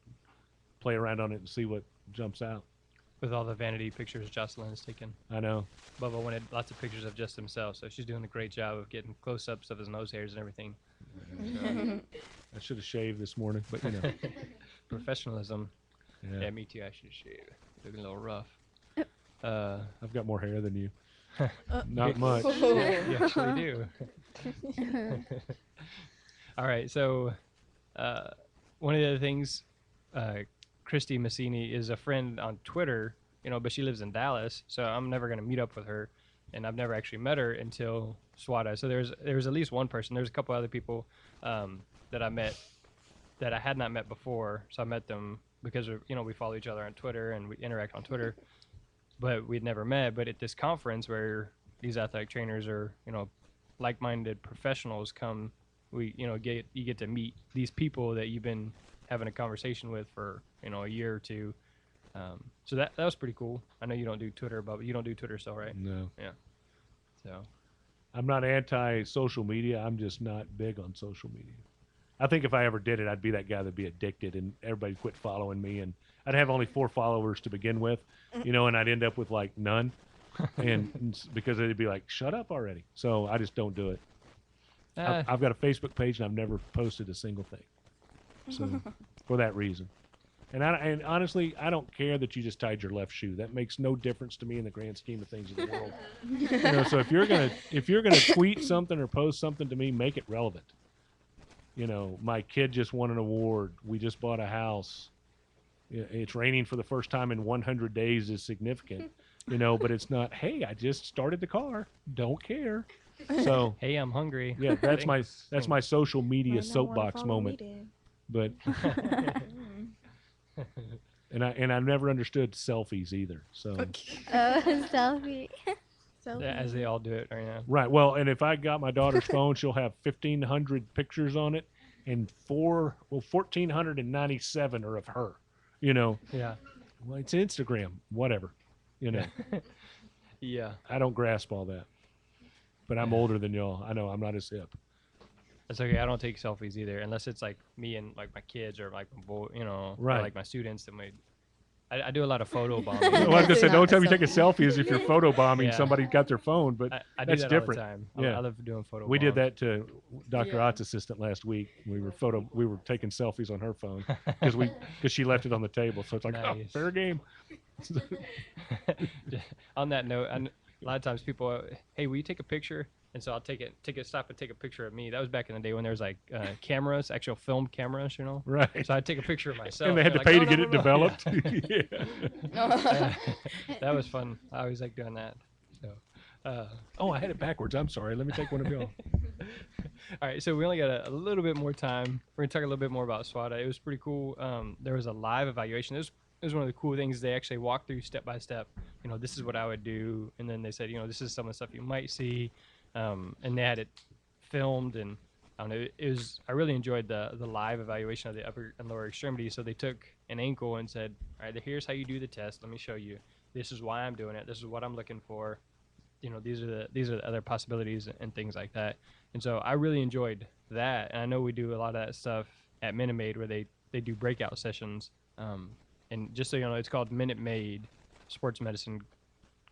play around on it and see what jumps out. With all the vanity pictures Jocelyn has taken. I know. Bubba wanted lots of pictures of just himself, so she's doing a great job of getting close-ups of his nose hairs and everything. I should have shaved this morning, but Professionalism. yeah. Yeah, me too. I should shave. Looking a little rough. I've got more hair than you. Not much. You actually do. All right, so one of the other things, Christy Massini is a friend on Twitter, but she lives in Dallas, so I'm never going to meet up with her, and I've never actually met her until SWATA. So there's at least one person. There's a couple other people that I met that I had not met before, so I met them because we follow each other on Twitter and we interact on Twitter, but we'd never met. But at this conference where these athletic trainers are like-minded professionals come, you get to meet these people that you've been having a conversation with for a year or two. So that was pretty cool. I know you don't do Twitter, but you don't do Twitter still, right? No. Yeah. So I'm not anti-social media. I'm just not big on social media. I think if I ever did it, I'd be that guy that'd be addicted and everybody quit following me. And I'd have only 4 followers to begin with, and I'd end up with like none. And because they'd be like, shut up already. So I just don't do it. I've got a Facebook page and I've never posted a single thing. So for that reason. And honestly, I don't care that you just tied your left shoe. That makes no difference to me in the grand scheme of things in the world. So if you're gonna tweet something or post something to me, make it relevant. My kid just won an award. We just bought a house. It's raining for the first time in 100 days is significant. But it's not, hey, I just started the car. Don't care. So hey, I'm hungry. yeah, that's my social media Might not wanna soapbox follow me moment. then. But and I've never understood selfies either. So Selfie. So Yeah, as they all do it right now. right, well, and if I got my daughter's phone, she'll have 1,500 pictures on it, and 1,497 are of her. Yeah. Well, it's Instagram, whatever. Yeah. I don't grasp all that. But I'm older than y'all. I know I'm not as hip. That's okay. I don't take selfies either, unless it's like me and like my kids or like my boy, or Right. like my students. That I do a lot of photo bombing. Well, I was gonna say, the only time you take a Selfie. selfie is if you're photo bombing Yeah. somebody got their phone, but I do that's that different. all the time. Yeah. I love doing photo. we did bombs. that to Dr. Yeah. Ott's assistant last week. We were taking selfies on her phone because she left it on the table. So it's like, oh, Nice. fair game. On that note, a lot of times people, hey, will you take a picture? And so I'll stop and take a picture of me. That was back in the day when there was like cameras, actual film cameras, Right. So I'd take a picture of myself. And they had to They're pay like, to "No, get no, it no, no." developed. Yeah. That was fun. I always like doing that. So, Oh, I had it backwards. I'm sorry. Let me take one of y'all. all right, so we only got a little bit more time. We're gonna talk a little bit more about SWATA. It was pretty cool. There was a live evaluation. This was one of the cool things. They actually walked through step by step. This is what I would do, and then they said, this is some of the stuff you might see, and they had it filmed, and I don't know. It was. I really enjoyed the live evaluation of the upper and lower extremities. So they took an ankle and said, "All right, here's how you do the test. Let me show you. This is why I'm doing it. This is what I'm looking for. These are the other possibilities and things like that." And so I really enjoyed that. And I know we do a lot of that stuff at Minute Maid where they do breakout sessions. And just so you know, it's called Minute Maid Sports Medicine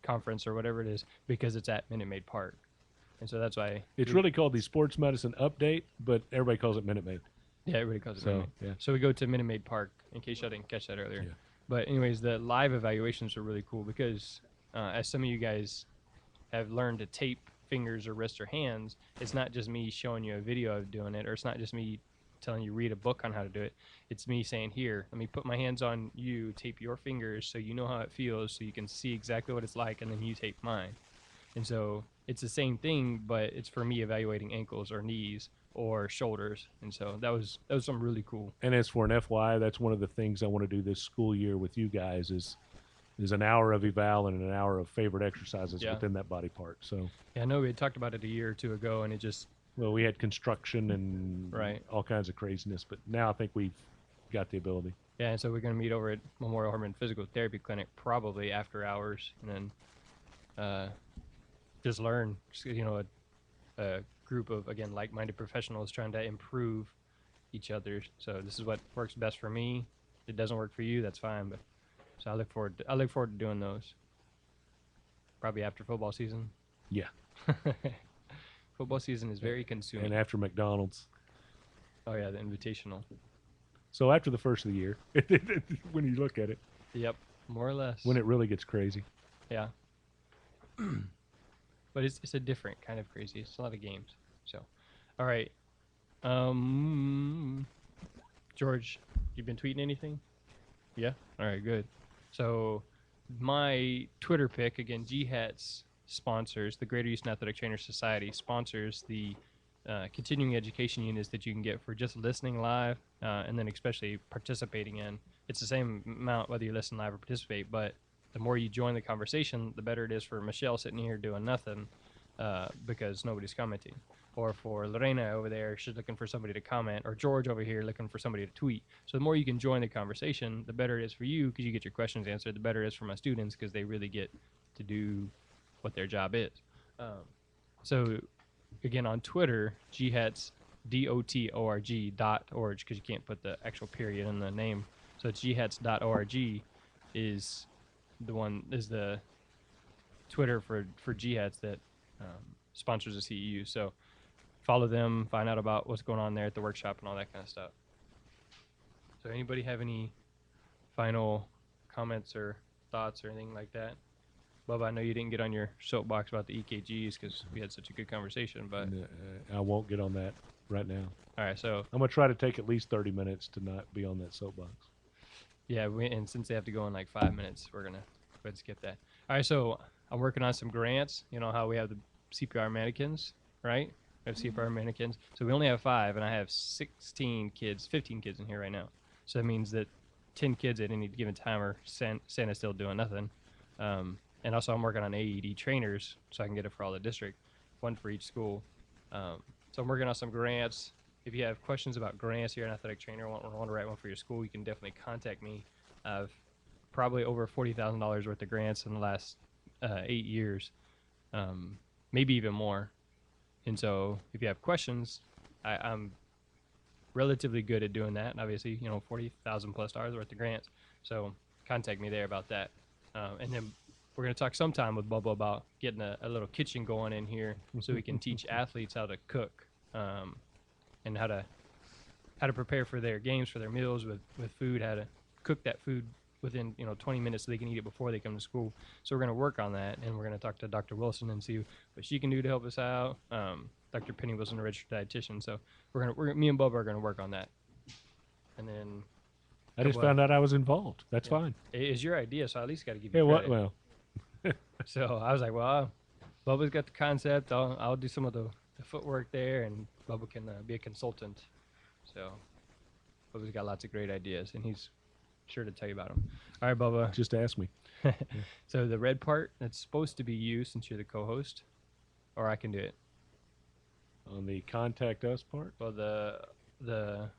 Conference or whatever it is because it's at Minute Maid Park. And so that's why It's really called the Sports Medicine Update, but everybody calls it Minute Maid. yeah, everybody calls it So, Minute Maid. yeah. So we go to Minute Maid Park in case y'all didn't catch that earlier. Yeah. But anyways, the live evaluations are really cool because as some of you guys have learned to tape fingers or wrists or hands, it's not just me showing you a video of doing it, or it's not just me telling you read a book on how to do it. It's me saying, here, let me put my hands on you, tape your fingers so you know how it feels, so you can see exactly what it's like, and then you tape mine. And so it's the same thing, but it's for me evaluating ankles or knees or shoulders. And so that was something really cool. And as for an FYI, that's one of the things I want to do this school year with you guys is an hour of eval and an hour of favorite exercises Yeah. within that body part. So, Yeah, I know we had talked about it a year or two ago, and it just well, we had construction and Right. all kinds of craziness, but now I think we've got the ability. yeah. And so we're gonna meet over at Memorial Hermann Physical Therapy Clinic probably after hours, and then just learn. Just, a group of again like-minded professionals trying to improve each other. So this is what works best for me. If it doesn't work for you, that's fine. But so I look forward to doing those. Probably after football season. Yeah. Football season is very consuming. And after McDonald's. Oh yeah, the invitational. So after the first of the year, when you look at it, Yep, more or less. when it really gets crazy. Yeah. But it's a different kind of crazy. It's a lot of games. So, all right. George, you been tweeting anything? Yeah. All right. Good. So, my Twitter pick again. GHATS sponsors the Greater Houston Athletic Trainers Society sponsors the continuing education units that you can get for just listening live and then especially participating in. It's the same amount whether you listen live or participate, but the more you join the conversation, the better it is for Michelle sitting here doing nothing because nobody's commenting. Or for Lorena over there, she's looking for somebody to comment. Or George over here looking for somebody to tweet. So the more you can join the conversation, the better it is for you because you get your questions answered. The better it is for my students because they really get to do what their job is. So again, on Twitter, GHATS, DOTORG.org, because you can't put the actual period in the name. So it's GHATS.org is the Twitter for GHATS that sponsors the CEU. So follow them, find out about what's going on there at the workshop and all that kind of stuff. So anybody have any final comments or thoughts or anything like that? Bubba, I know you didn't get on your soapbox about the EKGs because we had such a good conversation, but And, I won't get on that right now. all right. So I'm going to try to take at least 30 minutes to not be on that soapbox. yeah, and since they have to go in like 5 minutes, we're gonna go ahead and skip that. All right. So I'm working on some grants. You know how we have the CPR mannequins, right? We have CPR mannequins. So we only have 5, and I have 15 kids in here right now. So that means that 10 kids at any given time are standing still doing nothing. And also I'm working on AED trainers so I can get it for all the district, one for each school. So I'm working on some grants. If you have questions about grants, you're an athletic trainer, want to write one for your school, you can definitely contact me. I've probably over $40,000 worth of grants in the last 8 years, maybe even more. And so if you have questions, I'm relatively good at doing that. And obviously, $40,000 plus worth of grants. So contact me there about that. And then we're going to talk sometime with Bubba about getting a little kitchen going in here so we can teach athletes how to cook and how to prepare for their games, for their meals with food, how to cook that food within 20 minutes so they can eat it before they come to school. So we're going to work on that, and we're going to talk to Dr. Wilson and see what she can do to help us out. Dr. Penny Wilson, a registered dietitian. So me and Bubba are going to work on that. And then I just Well, found out I was involved. That's yeah. fine. it is your idea, so I at least got to give Yeah, you what? credit. Well, So I was like, well, Bubba's got the concept. I'll do some of the footwork there, and Bubba can be a consultant. So Bubba's got lots of great ideas, and he's sure to tell you about them. All right, Bubba. just ask me. So the red part, that's supposed to be you since you're the co-host, or I can do it. On the contact us part? Well,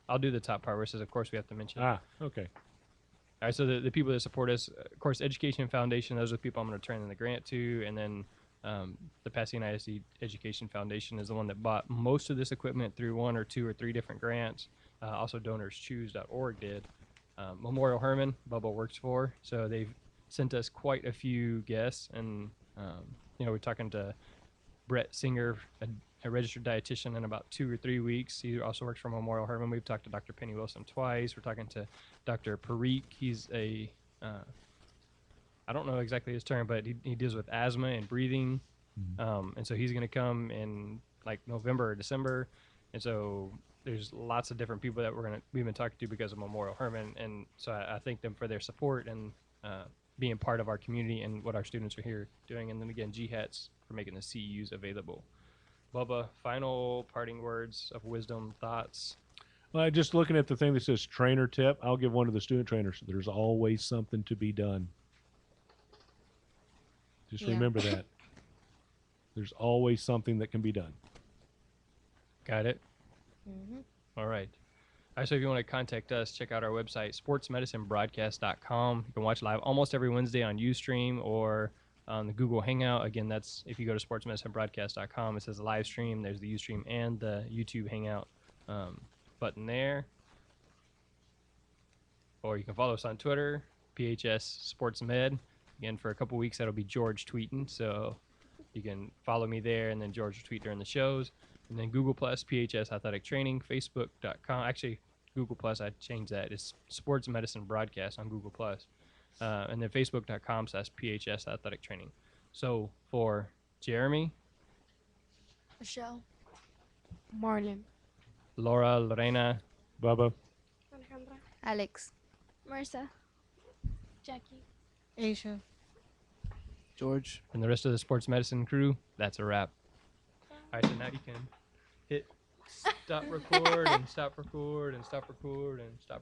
I'll do the top part where it says, of course, we have to mention. Ah, okay. All right, so the people that support us, of course, Education Foundation, those are the people I'm going to turn in the grant to. And then the Pasadena ISD Education Foundation is the one that bought most of this equipment through 1 or 2 or 3 different grants. Also, DonorsChoose.org did. Memorial Hermann, Bubba works for. So they've sent us quite a few guests. And, we're talking to Brett Singer, a registered dietitian, in about 2 or 3 weeks. He also works for Memorial Hermann. We've talked to Dr. Penny Wilson twice. We're talking to Dr. Parikh. He's I don't know exactly his term, but he deals with asthma and breathing. And so he's going to come in like November or December. And so there's lots of different people that we've been talking to because of Memorial Hermann. And so I thank them for their support and being part of our community and what our students are here doing. And then again, GHATS for making the CEUs available. Bubba, final parting words of wisdom, thoughts? Well, just looking at the thing that says trainer tip, I'll give one to the student trainers. There's always something to be done. Just Yeah. remember that. There's always something that can be done. Got it? Mm-hmm. All right. All right, so if you want to contact us, check out our website, sportsmedicinebroadcast.com. You can watch live almost every Wednesday on Ustream or on the Google Hangout. Again, that's if you go to sportsmedicinebroadcast.com, it says live stream. There's the Ustream and the YouTube Hangout button there. Or you can follow us on Twitter, PHS SportsMed. Again, for a couple weeks, that'll be George tweeting. So you can follow me there, and then George will tweet during the shows. And then Google Plus, PHS Athletic Training, Facebook.com. Actually, Google Plus, I changed that. It's Sports Medicine Broadcast on Google Plus. And then Facebook.com/PHS Athletic Training. So for Jeremy, Michelle. Marlon. Laura, Lorena, Bubba. Alejandra. Alex. Marissa. Jackie. Asia. George. and the rest of the sports medicine crew, that's a wrap. All right, so now you can hit stop record and stop record and stop record and stop